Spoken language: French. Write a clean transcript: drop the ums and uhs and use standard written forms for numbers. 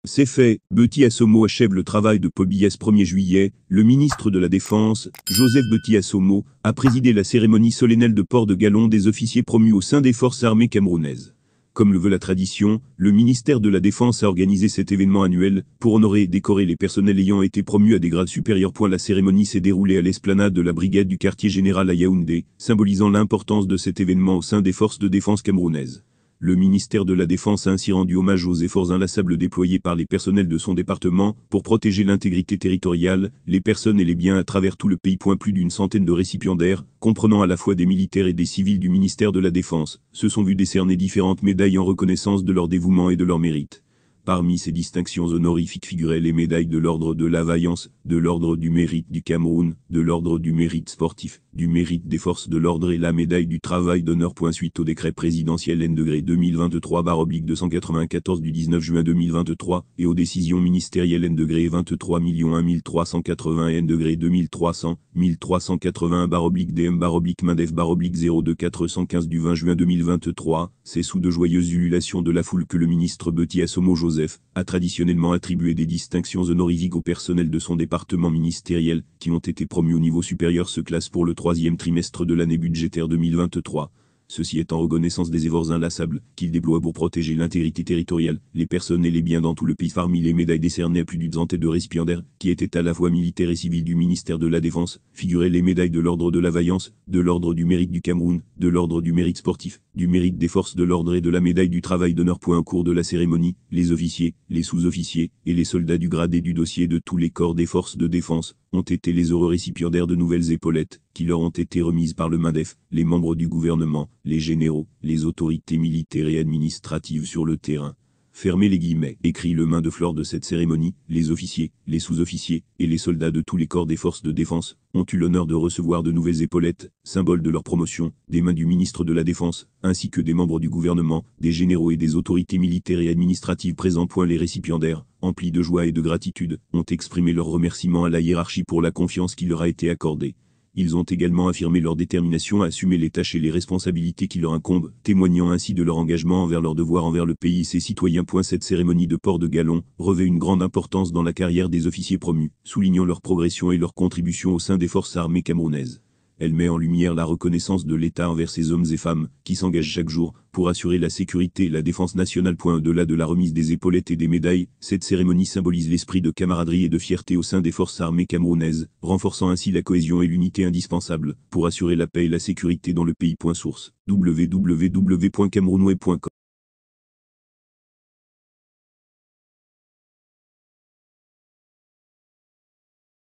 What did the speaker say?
C'est fait, Betty Assomo achève le travail de Pobiès 1er juillet. Le ministre de la Défense, Joseph Betty Assomo, a présidé la cérémonie solennelle de port de galon des officiers promus au sein des forces armées camerounaises. Comme le veut la tradition, le ministère de la Défense a organisé cet événement annuel pour honorer et décorer les personnels ayant été promus à des grades supérieurs. La cérémonie s'est déroulée à l'esplanade de la brigade du quartier général à Yaoundé, symbolisant l'importance de cet événement au sein des forces de défense camerounaises. Le ministère de la Défense a ainsi rendu hommage aux efforts inlassables déployés par les personnels de son département pour protéger l'intégrité territoriale, les personnes et les biens à travers tout le pays. Plus d'une centaine de récipiendaires, comprenant à la fois des militaires et des civils du ministère de la Défense, se sont vus décerner différentes médailles en reconnaissance de leur dévouement et de leur mérite. Parmi ces distinctions honorifiques figuraient les médailles de l'ordre de la vaillance, de l'ordre du mérite du Cameroun, de l'ordre du mérite sportif, du mérite des forces de l'ordre et la médaille du travail d'honneur. Suite au décret présidentiel N-2023/294 du 19 juin 2023 et aux décisions ministérielles N-23 1380 N-2300 1381/DM/Mindef/Mindef 02 415 du 20 juin 2023, c'est sous de joyeuses ululations de la foule que le ministre Betty Assomo Joseph a traditionnellement attribué des distinctions honorifiques au personnel de son département ministériel, qui ont été promus au niveau supérieur se classe pour le 3e trimestre de l'année budgétaire 2023. Ceci est en reconnaissance des efforts inlassables qu'il déploie pour protéger l'intégrité territoriale, les personnes et les biens dans tout le pays. Parmi les médailles décernées à plus d'une centaine de récipiendaires, qui étaient à la fois militaires et civils du ministère de la Défense, figuraient les médailles de l'ordre de la vaillance, de l'ordre du mérite du Cameroun, de l'ordre du mérite sportif, du mérite des forces de l'ordre et de la médaille du travail d'honneur. Au cours de la cérémonie, les officiers, les sous-officiers et les soldats du grade et du dossier de tous les corps des forces de défense ont été les heureux récipiendaires de nouvelles épaulettes, qui leur ont été remises par le Mindef, les membres du gouvernement, les généraux, les autorités militaires et administratives sur le terrain. Fermez les guillemets, écrit le main de fleur de cette cérémonie, les officiers, les sous-officiers et les soldats de tous les corps des forces de défense ont eu l'honneur de recevoir de nouvelles épaulettes, symbole de leur promotion, des mains du ministre de la Défense, ainsi que des membres du gouvernement, des généraux et des autorités militaires et administratives présents. Les récipiendaires, emplis de joie et de gratitude, ont exprimé leur remerciement à la hiérarchie pour la confiance qui leur a été accordée. Ils ont également affirmé leur détermination à assumer les tâches et les responsabilités qui leur incombent, témoignant ainsi de leur engagement envers leurs devoirs envers le pays et ses citoyens. Cette cérémonie de port de galon revêt une grande importance dans la carrière des officiers promus, soulignant leur progression et leur contribution au sein des forces armées camerounaises. Elle met en lumière la reconnaissance de l'État envers ces hommes et femmes qui s'engagent chaque jour pour assurer la sécurité et la défense nationale. Au-delà de la remise des épaulettes et des médailles, cette cérémonie symbolise l'esprit de camaraderie et de fierté au sein des forces armées camerounaises, renforçant ainsi la cohésion et l'unité indispensables pour assurer la paix et la sécurité dans le pays. Source: www.camerounais.com